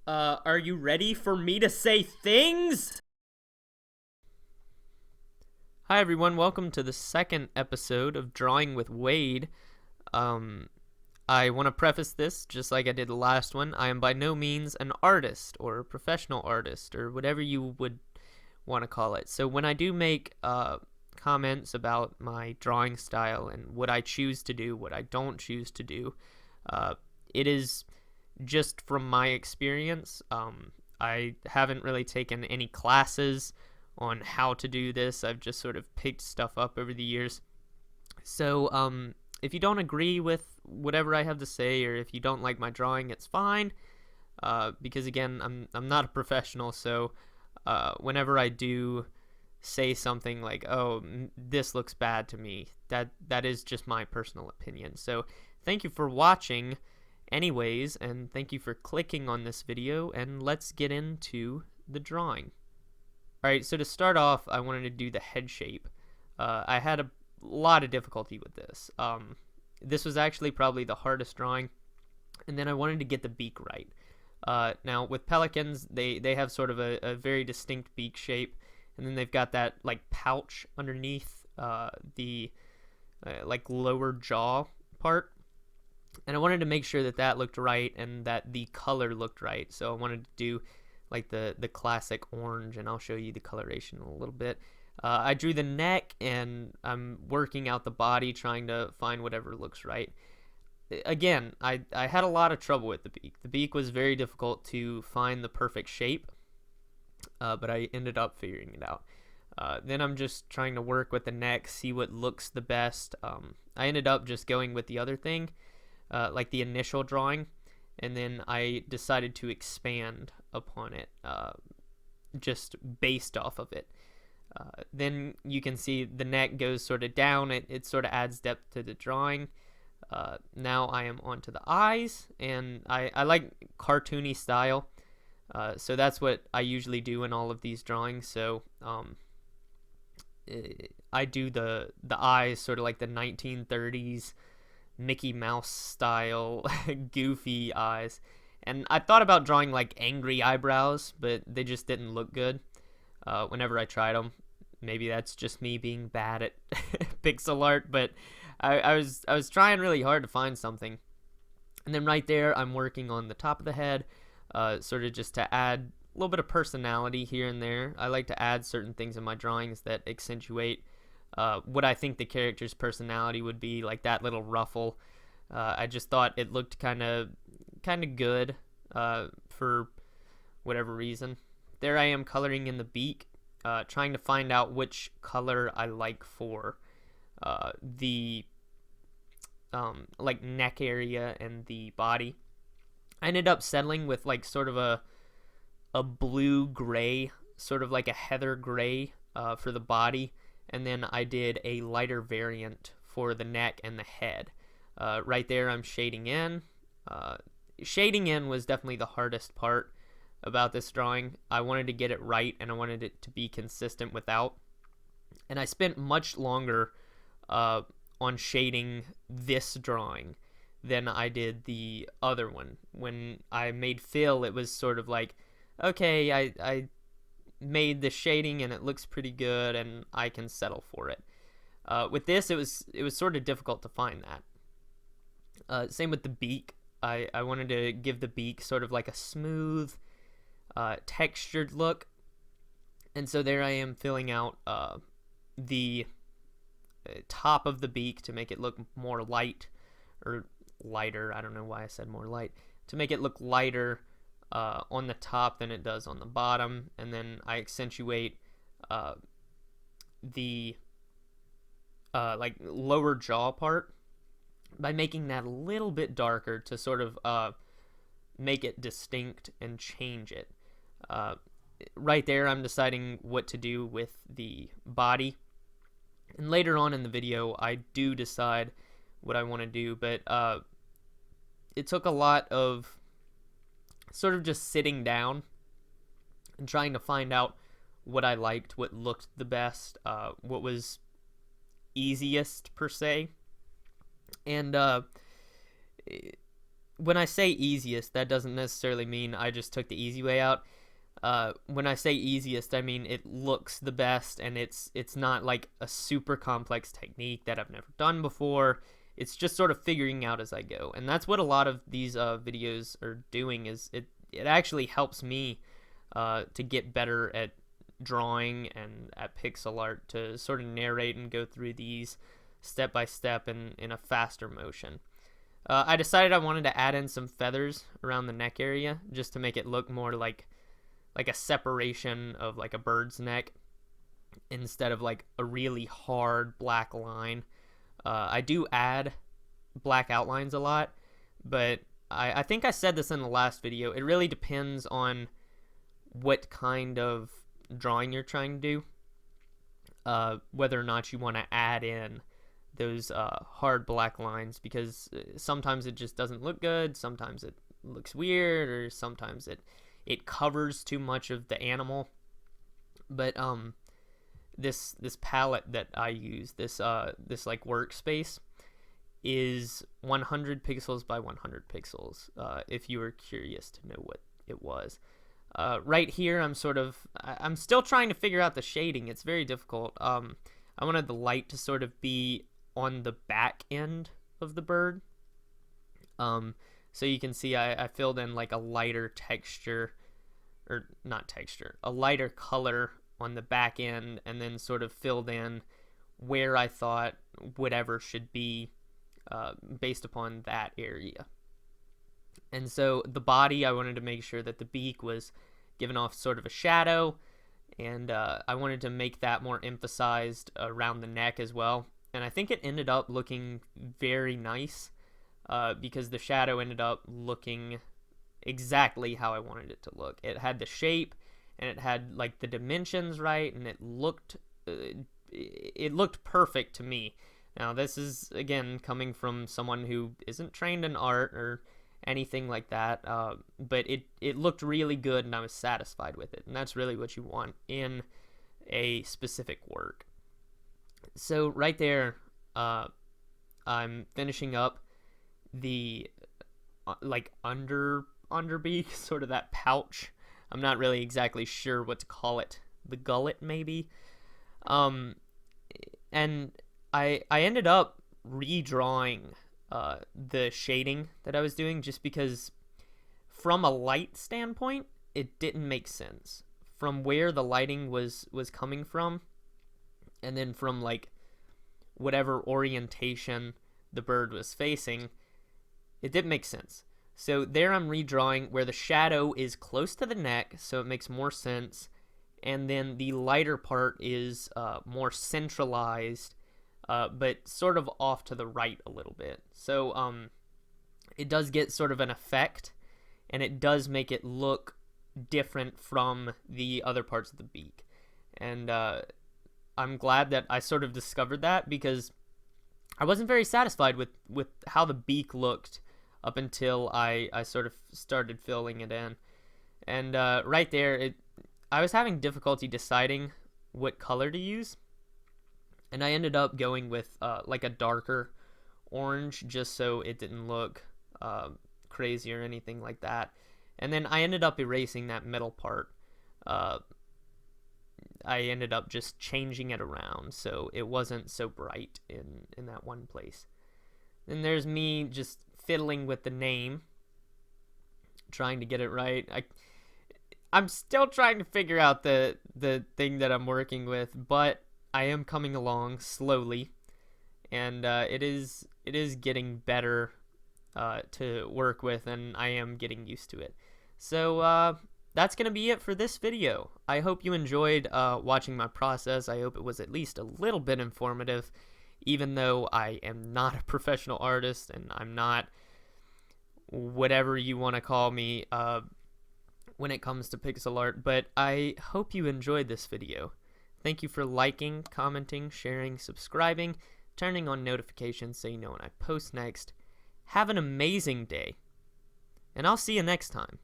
Are you ready for me to say things? Hi everyone, welcome to the second episode of Drawing with Wade. I want to preface this, just like I did the last one. I am by no means an artist or a professional artist or whatever you would want to call it. So when I do make comments about my drawing style and what I choose to do, what I don't choose to do, it is just from my experience. I haven't really taken any classes on how to do this. I've just sort of picked stuff up over the years. So if you don't agree with whatever I have to say, or if you don't like my drawing, it's fine. Because again, I'm not a professional, so whenever I do say something like, "Oh, this looks bad to me," that is just my personal opinion. So thank you for watching anyways, and thank you for clicking on this video, and let's get into the drawing. Alright, so to start off, I wanted to do the head shape. I had a lot of difficulty with this. This was actually probably the hardest drawing, and then I wanted to get the beak right. Now, with pelicans, they have sort of a very distinct beak shape, and then they've got that like pouch underneath the like lower jaw part. And I wanted to make sure that that looked right and that the color looked right. So I wanted to do like the classic orange, and I'll show you the coloration in a little bit. I drew the neck, and I'm working out the body, trying to find whatever looks right. Again, I had a lot of trouble with the beak. The beak was very difficult to find the perfect shape, but I ended up figuring it out. Then I'm just trying to work with the neck, see what looks the best. I ended up just going with the other thing, like the initial drawing, and then I decided to expand upon it, just based off of it. Then you can see the neck goes sort of down. It sort of adds depth to the drawing. Now I am onto the eyes, and I like cartoony style, so that's what I usually do in all of these drawings. So I do the eyes sort of like the 1930s Mickey Mouse style goofy eyes. And I thought about drawing like angry eyebrows, but they just didn't look good whenever I tried them. Maybe that's just me being bad at pixel art, but I was trying really hard to find something. And then right there, I'm working on the top of the head, sort of just to add a little bit of personality here and there. I like to add certain things in my drawings that accentuate what I think the character's personality would be, like that little ruffle. I just thought it looked kind of good for whatever reason. There I am coloring in the beak, trying to find out which color I like for the like neck area and the body. I ended up settling with like sort of a blue gray, sort of like a heather gray for the body, and then I did a lighter variant for the neck and the head. Right there I'm shading in. Shading in was definitely the hardest part about this drawing. I wanted to get it right, and I wanted it to be consistent without. And I spent much longer on shading this drawing than I did the other one. When I made Phil, it was sort of like, okay, I made the shading and it looks pretty good, and I can settle for it. With this, it was sort of difficult to find that. Same with the beak. I wanted to give the beak sort of like a smooth, textured look, and so there I am filling out the top of the beak to make it look more light, or lighter. I don't know why I said more light. To make it look lighter on the top than it does on the bottom, and then I accentuate the like lower jaw part by making that a little bit darker to sort of make it distinct and change it. Right there I'm deciding what to do with the body, and later on in the video I do decide what I want to do, but it took a lot of sort of just sitting down and trying to find out what I liked, what looked the best, what was easiest per se. And when I say easiest, that doesn't necessarily mean I just took the easy way out. When I say easiest, I mean it looks the best, and it's not like a super complex technique that I've never done before. It's just sort of figuring out as I go, and that's what a lot of these videos are doing. Is it actually helps me to get better at drawing and at pixel art, to sort of narrate and go through these step by step in a faster motion. I decided I wanted to add in some feathers around the neck area just to make it look more like a separation of like a bird's neck instead of like a really hard black line. I do add black outlines a lot, but I think I said this in the last video. It really depends on what kind of drawing you're trying to do, whether or not you want to add in those hard black lines, because sometimes it just doesn't look good, sometimes it looks weird, or sometimes it covers too much of the animal. But this palette that I use, this like workspace, is 100 pixels by 100 pixels, if you were curious to know what it was. Right here, I'm still trying to figure out the shading. It's very difficult. I wanted the light to sort of be on the back end of the bird. So you can see I filled in like a lighter texture, or not texture, a lighter color on the back end, and then sort of filled in where I thought whatever should be based upon that area. And so the body, I wanted to make sure that the beak was giving off sort of a shadow, and I wanted to make that more emphasized around the neck as well. And I think it ended up looking very nice, because the shadow ended up looking exactly how I wanted it to look. It had the shape, and it had like the dimensions right, and it looked perfect to me. Now, this is, again, coming from someone who isn't trained in art or anything like that, but it looked really good, and I was satisfied with it, and that's really what you want in a specific work. So right there, I'm finishing up the like underbeak, sort of that pouch. I'm not really exactly sure what to call it. The gullet, maybe. And I ended up redrawing the shading that I was doing, just because from a light standpoint, it didn't make sense. From where the lighting was coming from, and then from like whatever orientation the bird was facing, it didn't make sense. So there I'm redrawing where the shadow is close to the neck, so it makes more sense, and then the lighter part is more centralized, but sort of off to the right a little bit. So it does get sort of an effect, and it does make it look different from the other parts of the beak. And I'm glad that I sort of discovered that, because I wasn't very satisfied with how the beak looked up until I sort of started filling it in. And right there, I was having difficulty deciding what color to use, and I ended up going with like a darker orange, just so it didn't look crazy or anything like that. And then I ended up erasing that middle part. I ended up just changing it around so it wasn't so bright in that one place. Then there's me just fiddling with the name, trying to get it right. I'm still trying to figure out the thing that I'm working with, but I am coming along slowly, and it is getting better to work with, and I am getting used to it. So that's going to be it for this video. I hope you enjoyed watching my process. I hope it was at least a little bit informative, even though I am not a professional artist, and I'm not whatever you want to call me when it comes to pixel art. But I hope you enjoyed this video. Thank you for liking, commenting, sharing, subscribing, turning on notifications so you know when I post next. Have an amazing day, and I'll see you next time.